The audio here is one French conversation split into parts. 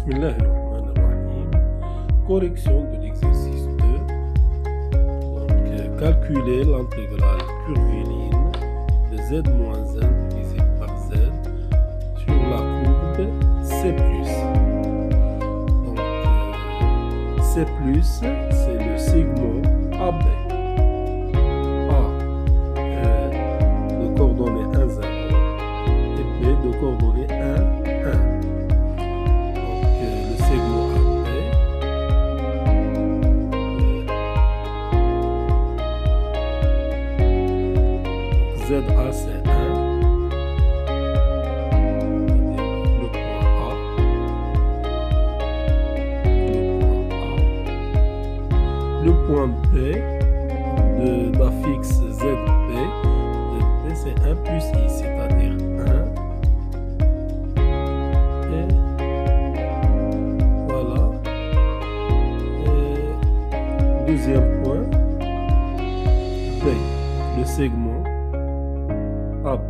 Bismillahirrahmanirrahim. Correction de l'exercice 2. Donc, calculer l'intégrale curviligne de z-1 divisé par z sur la courbe C+. Donc, C+, c'est le segment AB. A de coordonnées 1, 0 et B de coordonnées 1, 1. ZA c'est 1, le point A, le point B de la fixe ZB, ZB c'est 1 plus I, c'est-à-dire 1, et voilà, et deuxième point, B, le segment AB.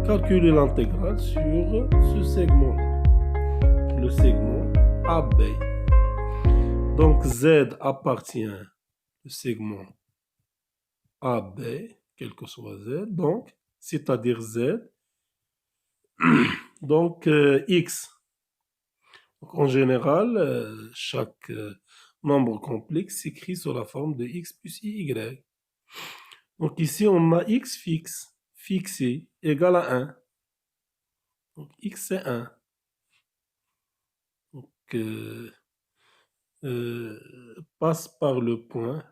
Calculer l'intégrale sur ce segment-là, le segment AB. Donc Z appartient au segment AB, quel que soit Z, donc c'est-à-dire Z, donc X. Donc, en général, chaque nombre complexe s'écrit sous la forme de X plus Y. Donc ici, on a X fixe, fixé, égal à 1. Donc X, c'est 1. Donc, passe par le point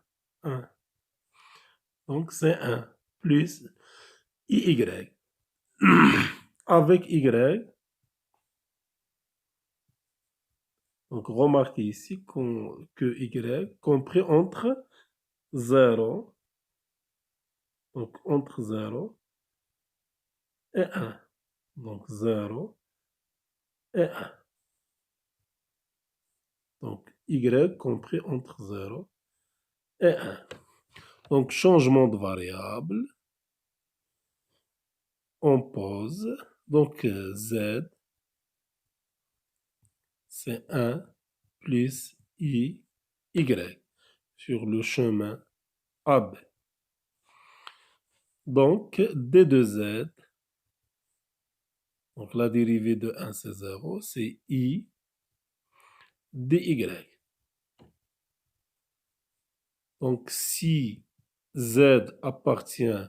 1. Donc c'est 1 plus IY. Avec Y, donc remarquez ici que Y compris entre 0, donc entre 0 et 1. Donc 0 et 1. Donc Y compris entre 0 et 1. Donc changement de variable. On pose. Donc Z, c'est 1 plus I, Y sur le chemin AB. Donc D de Z, donc la dérivée de 1 c'est 0, c'est I dy. Donc si Z appartient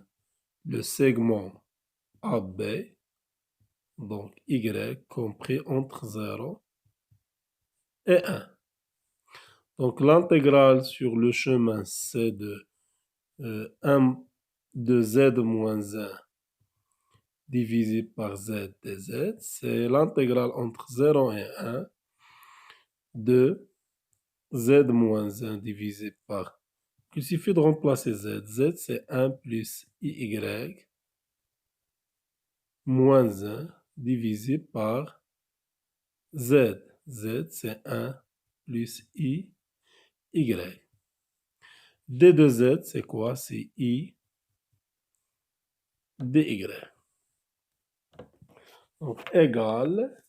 le segment AB, donc Y compris entre 0 et 1. Donc l'intégrale sur le chemin c'est de 1 de Z moins 1 divisé par Z dz, c'est l'intégrale entre 0 et 1 de Z moins 1 divisé par... Il suffit de remplacer Z. Z, c'est 1 plus IY moins 1 divisé par Z. Z, c'est 1 plus IY. D de Z, c'est quoi? C'est I dy. Donc, égale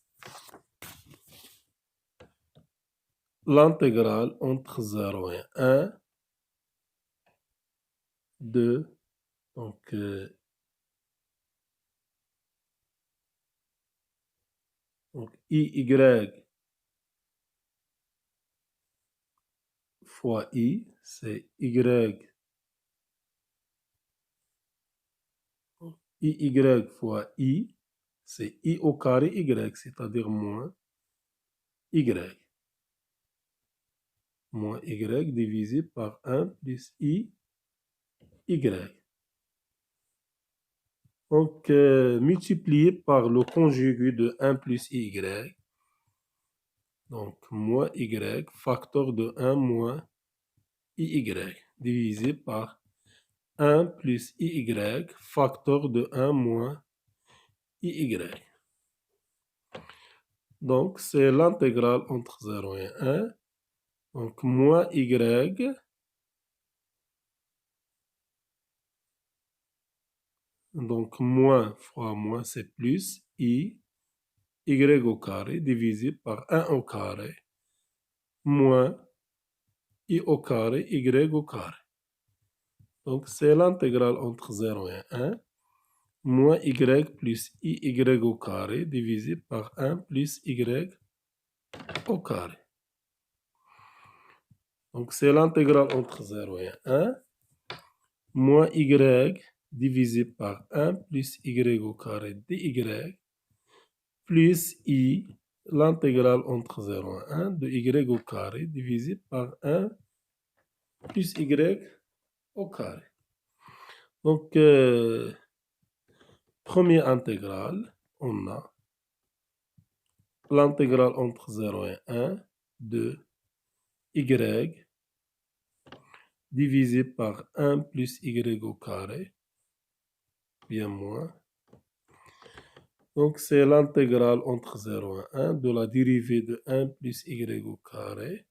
l'intégrale entre 0 et 1 de, donc, IY fois I, c'est Y. IY fois I, c'est I au carré Y, c'est-à-dire moins Y. Moins Y divisé par 1 plus I, Y. Donc, multiplié par le conjugué de 1 plus Y. Donc, moins Y, facteur de 1 moins IY, divisé par 1 plus IY, facteur de 1 moins IY. Donc, c'est l'intégrale entre 0 et 1. Donc, moins Y Donc, moins fois moins, c'est plus I, Y au carré, divisé par 1 au carré, moins I au carré, Y au carré. Donc, c'est l'intégrale entre 0 et 1, moins Y plus IY au carré, divisé par 1 plus Y au carré. Donc, c'est l'intégrale entre 0 et 1, moins Y divisé par 1 plus Y au carré dy, plus I, l'intégrale entre 0 et 1 de Y au carré, divisé par 1 plus Y au carré. Donc, première intégrale, on a l'intégrale entre 0 et 1 de Y divisé par 1 plus Y au carré, bien moins. Donc, c'est l'intégrale entre 0 et 1 de la dérivée de 1 plus Y au carré.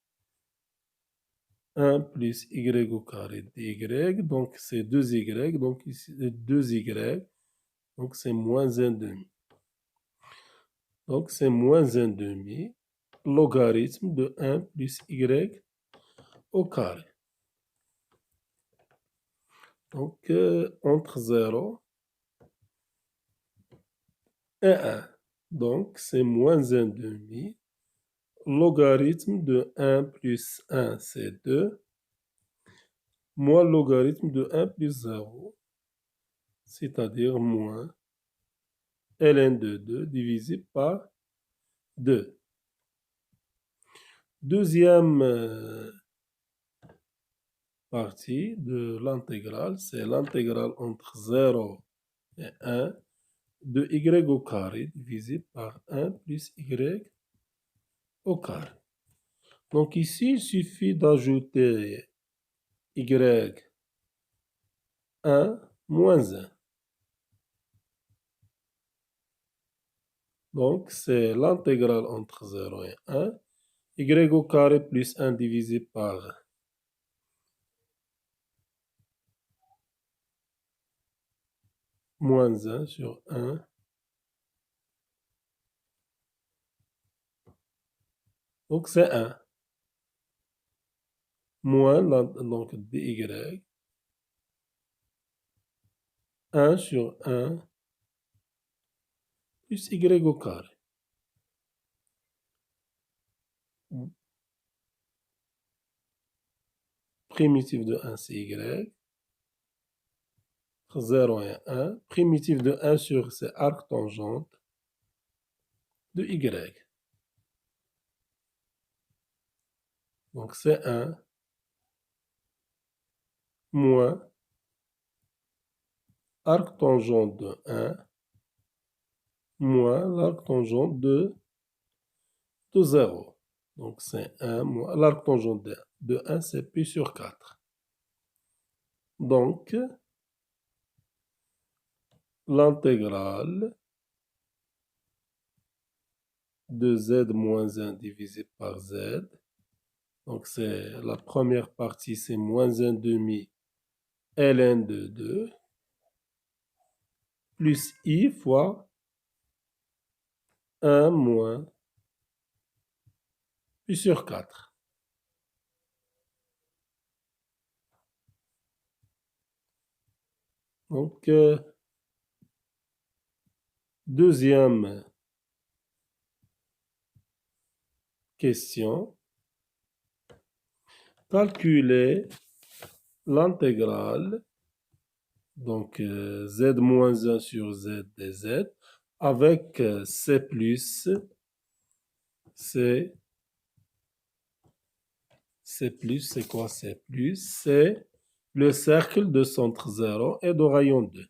1 plus Y au carré dy. Donc, c'est 2Y. Donc, ici, 2Y. Donc, c'est moins 1 demi. Donc, c'est moins 1 demi. Logarithme de 1 plus Y au carré. Donc, entre 0 et 1. Donc, c'est moins 1 demi. Logarithme de 1 plus 1, c'est 2. Moins logarithme de 1 plus 0, c'est-à-dire moins ln de 2 divisé par 2. Deuxième partie de l'intégrale, c'est l'intégrale entre 0 et 1 de y au carré divisé par 1 plus y au carré. Donc ici, il suffit d'ajouter y 1 moins 1. Donc c'est l'intégrale entre 0 et 1. Y au carré plus 1 divisé par moins 1 sur 1. Donc c'est 1. Moins donc dy. 1 sur 1 plus y au carré. Primitif de 1, c'est y. 0 et 1. Primitif de 1 sur c'est arc tangente de y. Donc c'est 1 moins arc tangente de 1 moins l'arc tangente de 0. Donc c'est 1 moins l'arc tangente de 1, c'est pi sur 4. Donc l'intégrale de z moins 1 divisé par z. Donc c'est la première partie, c'est moins 1 demi ln de 2 plus i fois 1 moins pi sur 4. Donc, deuxième question. Calculer l'intégrale, donc z moins 1 sur z dz, avec c plus, c'est c'est quoi c plus? C'est le cercle de centre 0 et de rayon 2.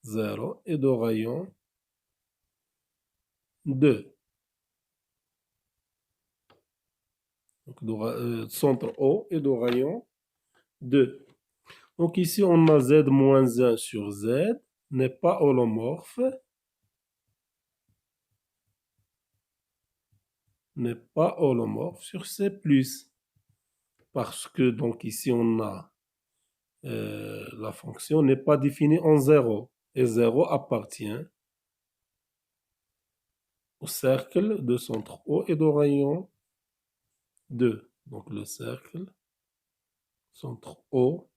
0 et de rayon 2. Donc, centre O et de rayon 2. Donc ici, on a z moins 1 sur z, n'est pas holomorphe, sur C+. Parce que donc ici, on a la fonction n'est pas définie en 0. Et 0 appartient au cercle de centre O et de rayon 2. Donc le cercle, centre O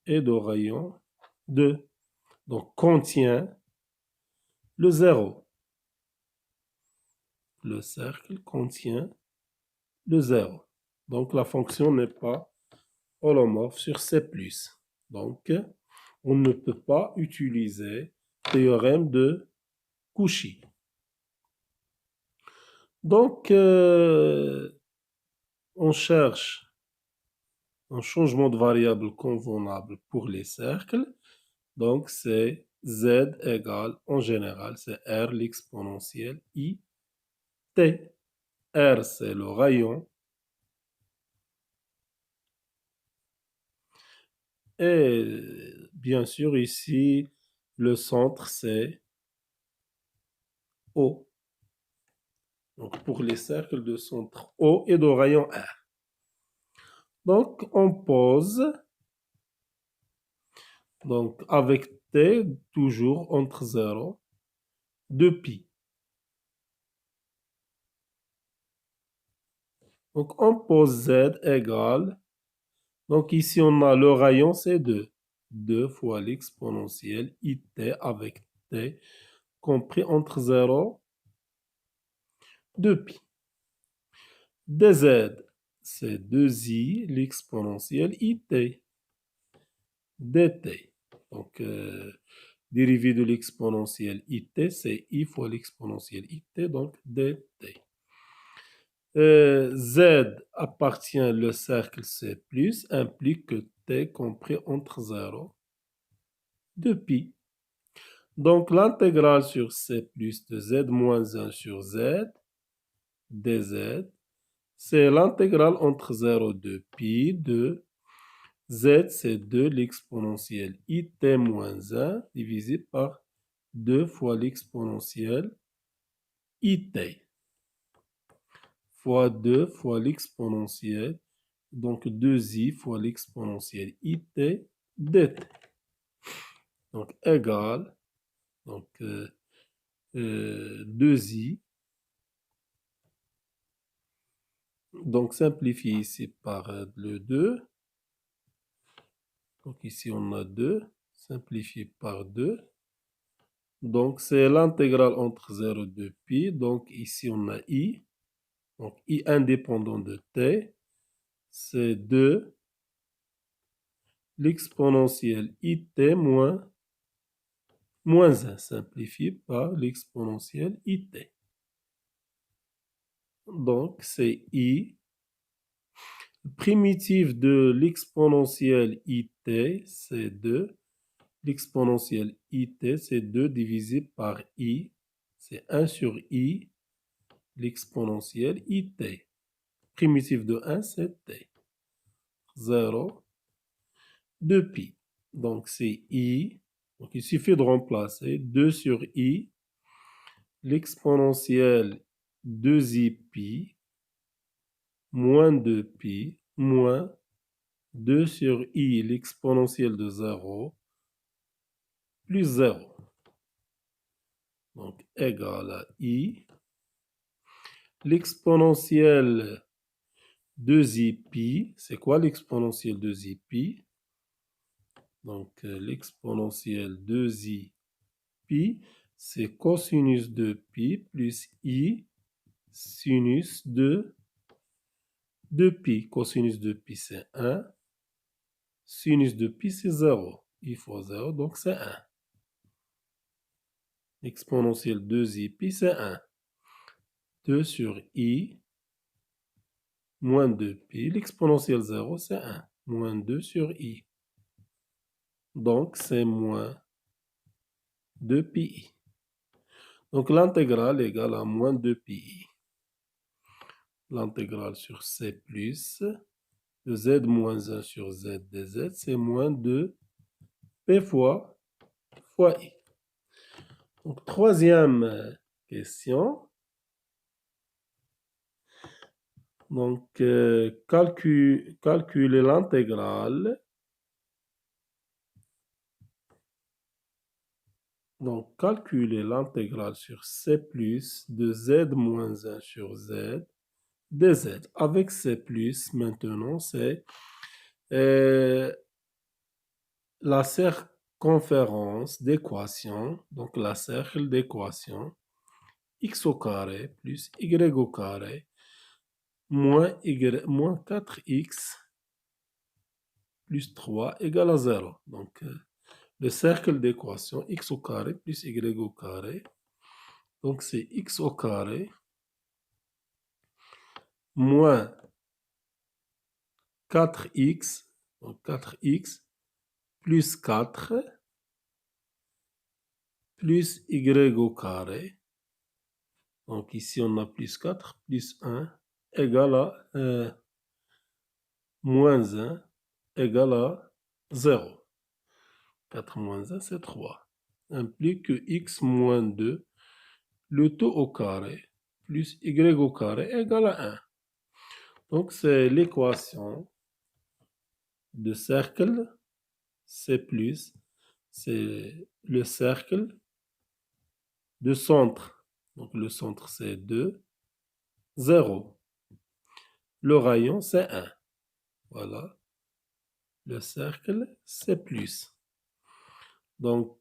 et de rayon 2. Donc contient le 0. Le cercle contient le 0. Donc la fonction n'est pas holomorphe sur C+. Donc on ne peut pas utiliser le théorème de Cauchy. Donc on cherche un changement de variable convenable pour les cercles. Donc c'est Z égale, en général, c'est R l'exponentielle I T. R, c'est le rayon. Et bien sûr, ici, le centre, c'est O. Donc, pour les cercles de centre O et de rayon R. Donc, on pose, donc, avec T, toujours entre 0, 2π. Donc, on pose Z égale, donc ici, on a le rayon, c'est 2. 2 fois l'exponentielle IT avec T, compris entre 0, 2π. dz, c'est 2i, l'exponentielle it, dt. Donc, dérivée de l'exponentielle it, c'est i fois l'exponentielle it, donc dt. Z appartient le cercle C+, implique que t compris entre 0, 2π. Donc, l'intégrale sur C+, de z moins 1 sur z, dz, c'est l'intégrale entre 0 et 2π de z, c'est 2 l'exponentielle it moins 1 divisé par 2 fois l'exponentielle it fois 2 fois l'exponentielle, donc 2i fois l'exponentielle it dt. Donc égal, donc 2i. Donc simplifie ici par le 2. Donc ici on a 2, simplifié par 2. Donc c'est l'intégrale entre 0 et 2π. Donc ici on a i. Donc i indépendant de t, c'est 2 l'exponentielle it moins 1 simplifié par l'exponentielle it. Donc c'est i. Primitive de l'exponentielle it, c'est 2. L'exponentielle it, c'est 2 divisé par i. C'est 1 sur i, l'exponentielle it. Primitive de 1, c'est t. 0, 2π. Donc, c'est i. Donc, il suffit de remplacer 2 sur i, l'exponentielle 2iπ, moins 2π, moins 2 sur i, l'exponentielle de 0, plus 0. Donc, égal à i. L'exponentielle 2iπ, c'est quoi l'exponentielle 2iπ? Donc, l'exponentielle 2i pi, c'est cosinus de pi plus i sinus de 2pi. Cosinus de pi, c'est 1. Sinus de pi, c'est 0. I fois 0, donc c'est 1. Exponentielle 2i pi, c'est 1. 2 sur i moins 2pi. L'exponentielle 0, c'est 1. Moins 2 sur i. Donc, c'est moins 2pi. Donc, l'intégrale égale à moins 2pi. L'intégrale sur C plus de z moins 1 sur z dz, c'est moins 2 p fois i. Donc, troisième question. Donc, calculer l'intégrale. Donc, calculer l'intégrale sur c plus de z moins 1 sur z dz. Avec c plus, maintenant, c'est la circonférence d'équation, donc la cercle d'équation, x au carré plus y au carré moins 4x plus 3 égale à 0. Donc, le cercle d'équation x au carré plus y au carré. Donc, c'est x au carré moins 4x, donc 4x plus 4 plus y au carré. Donc, ici, on a plus 4 plus 1 égale à moins 1 égale à 0. 4 moins 1, c'est 3. Implique que x moins 2, le tout au carré, plus y au carré égale à 1. Donc, c'est l'équation de cercle C+, c'est le cercle de centre. Donc, le centre, c'est 2, 0. Le rayon, c'est 1. Voilà. Le cercle, c'est plus. Donc,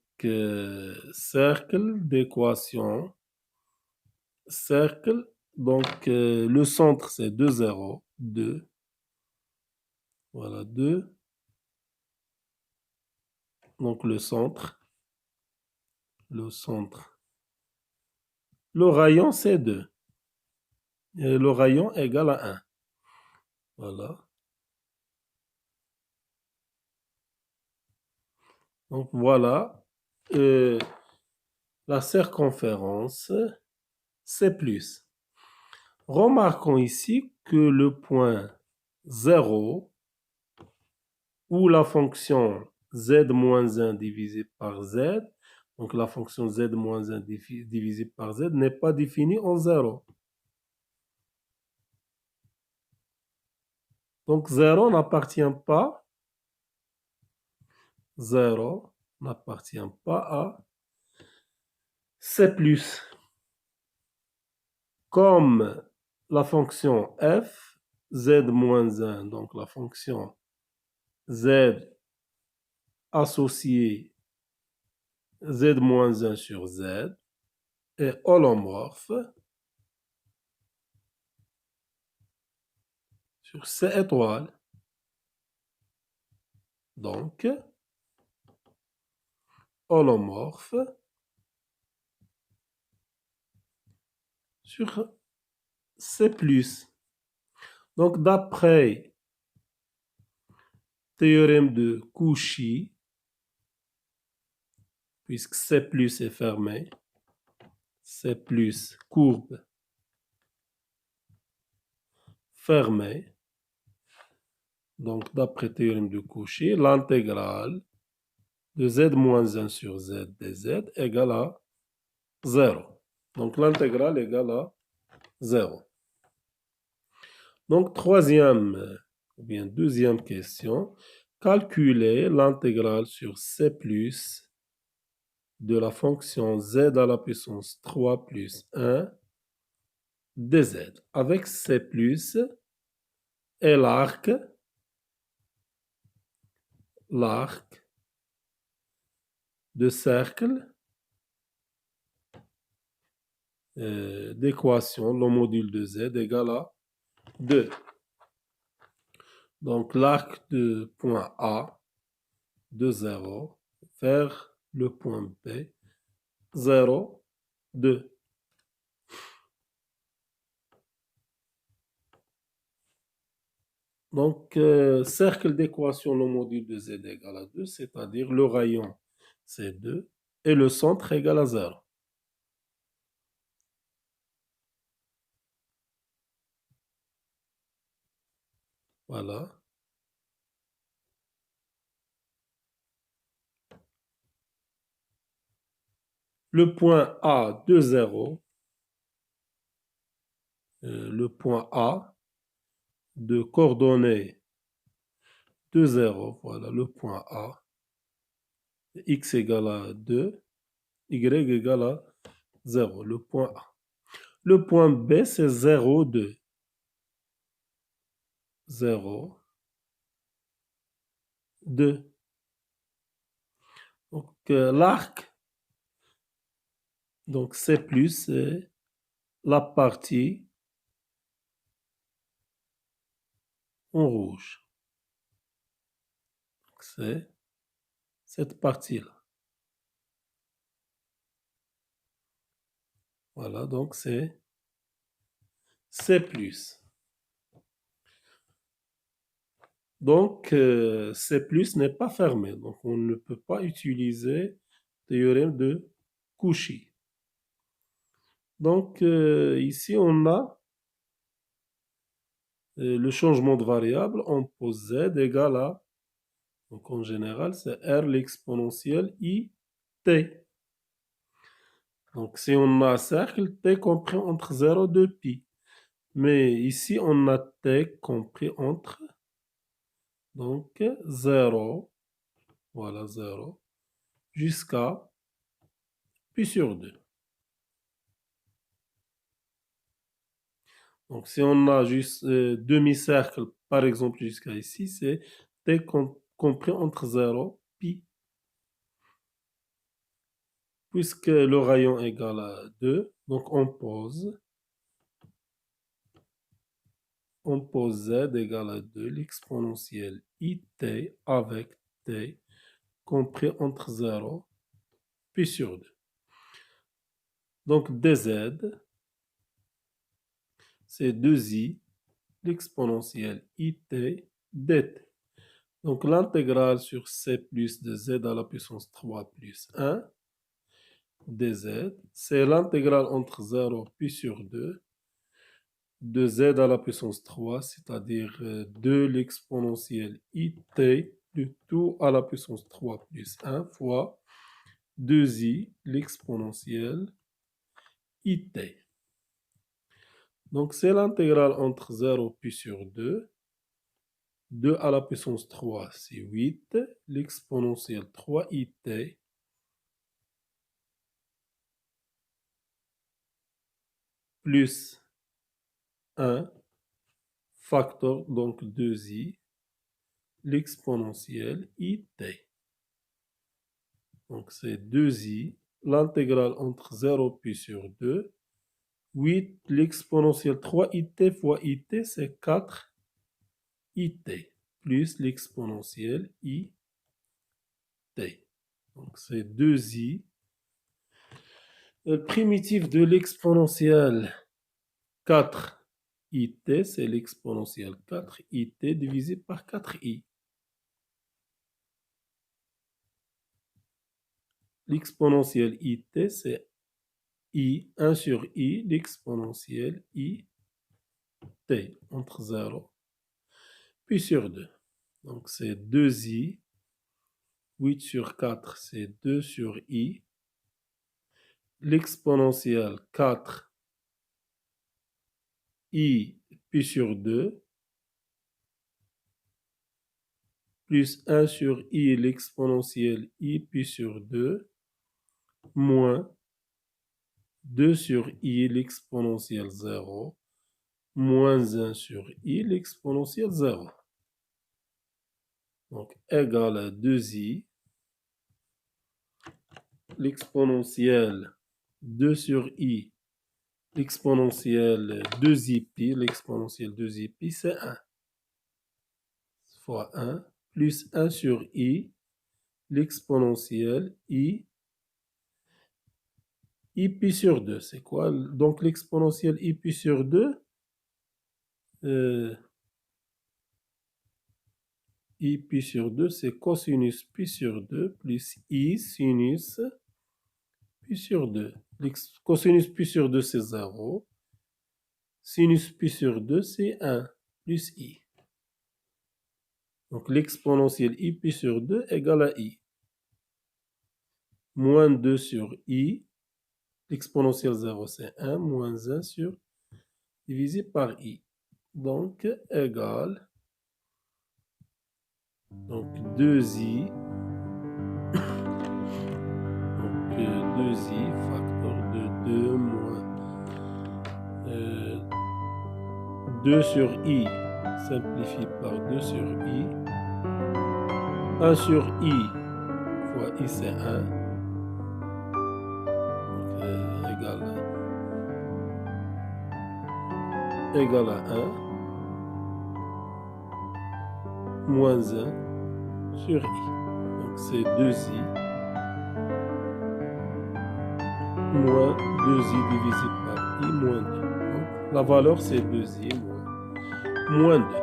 cercle d'équation. Cercle. Donc, le centre, c'est 2, 0. 2. Voilà, 2. Donc, le centre. Le centre. Le rayon, c'est 2. Et le rayon égale à 1. Voilà. Donc, voilà. La circonférence, c'est plus. Remarquons ici que le point 0, où la fonction z-1 divisé par z, donc la fonction z-1 divisé par z n'est pas définie en 0. Donc 0 n'appartient pas, 0 n'appartient pas à C+. Comme la fonction f, z-1, donc la fonction z associé z-1 sur z est holomorphe sur C étoile. Donc, holomorphe sur C+. Donc, d'après théorème de Cauchy, puisque C+ est fermé, C+, courbe fermée. Donc, d'après théorème de Cauchy, l'intégrale de z-1 sur z dz égale à 0. Donc, l'intégrale égale à 0. Donc, troisième ou bien deuxième question. Calculer l'intégrale sur C+, de la fonction z à la puissance 3 plus 1 dz. Avec C+, et l'arc de cercle d'équation, le module de z égale à 2. Donc, l'arc de point A de 0 vers le point B, 0, 2. Donc, cercle d'équation, le module de z égale à 2, c'est-à-dire le rayon, c'est 2, et le centre égale à 0. Voilà. Le point A de 0, le point A de coordonnées de 0, voilà le point A, x égale à 2, y égale à 0, le point A. Le point B, c'est 0, 2. 0, 2. Donc, l'arc, donc C+, c'est la partie en rouge. C'est cette partie-là. Voilà, donc c'est C+. Donc, C+, n'est pas fermé. Donc, on ne peut pas utiliser le théorème de Cauchy. Donc, ici, on a le changement de variable. On pose z égale à, donc en général, c'est r l'exponentielle i t. Donc, si on a un cercle, t compris entre 0 et 2 pi. Mais ici, on a t compris entre, donc, 0, voilà, 0, jusqu'à pi sur 2. Donc, si on a juste demi-cercle, par exemple, jusqu'à ici, c'est t compris entre 0 pi. Puisque le rayon est égal à 2, donc on pose z égale à 2, l'exponentielle it avec t compris entre 0 pi sur 2. Donc dz, c'est 2i, l'exponentielle it dt. Donc l'intégrale sur c plus de z à la puissance 3 plus 1 dz, c'est l'intégrale entre 0 pi sur 2 de z à la puissance 3, c'est-à-dire 2 l'exponentielle it, le tout à la puissance 3 plus 1 fois 2i l'exponentielle it. Donc c'est l'intégrale entre 0 pi sur 2. 2 à la puissance 3, c'est 8. L'exponentielle 3it plus 1 facteur, donc 2i, l'exponentielle it. Donc c'est 2i, l'intégrale entre 0 pi sur 2, 8, l'exponentielle 3it fois it, c'est 4it, plus l'exponentielle it. Donc c'est 2i. Le primitif de l'exponentielle 4it, c'est l'exponentielle 4it divisé par 4i. L'exponentielle it, c'est i, 1 sur i, l'exponentielle i, t, entre 0 puis sur 2. Donc c'est 2i, 8 sur 4, c'est 2 sur i. L'exponentielle 4, i, pi sur 2, plus 1 sur i, l'exponentielle i, pi sur 2, moins 2 sur i, l'exponentielle 0, moins 1 sur i, l'exponentielle 0. Donc, égal à 2i, l'exponentielle 2 sur i, l'exponentielle 2i pi, l'exponentielle 2i pi, c'est 1. Fois 1, plus 1 sur i, l'exponentielle i pi sur 2. C'est quoi? Donc, l'exponentielle i pi sur 2, i pi sur 2, c'est cosinus pi sur 2 plus i sinus pi sur 2. Cosinus pi sur 2, c'est 0. Sinus pi sur 2, c'est 1 plus i. Donc, l'exponentielle i pi sur 2 égale à i. Moins 2 sur i. L'exponentielle 0, c'est 1. Moins 1 sur divisé par i. Donc, égale, donc 2i, donc 2i, facteur de 2 moins 2 sur i, simplifie par 2 sur i, 1 sur i fois i c'est 1, donc égale à 1, moins 1 sur i. Donc c'est 2i moins 2i divisé par i moins 2. Donc la valeur c'est 2i moins 2.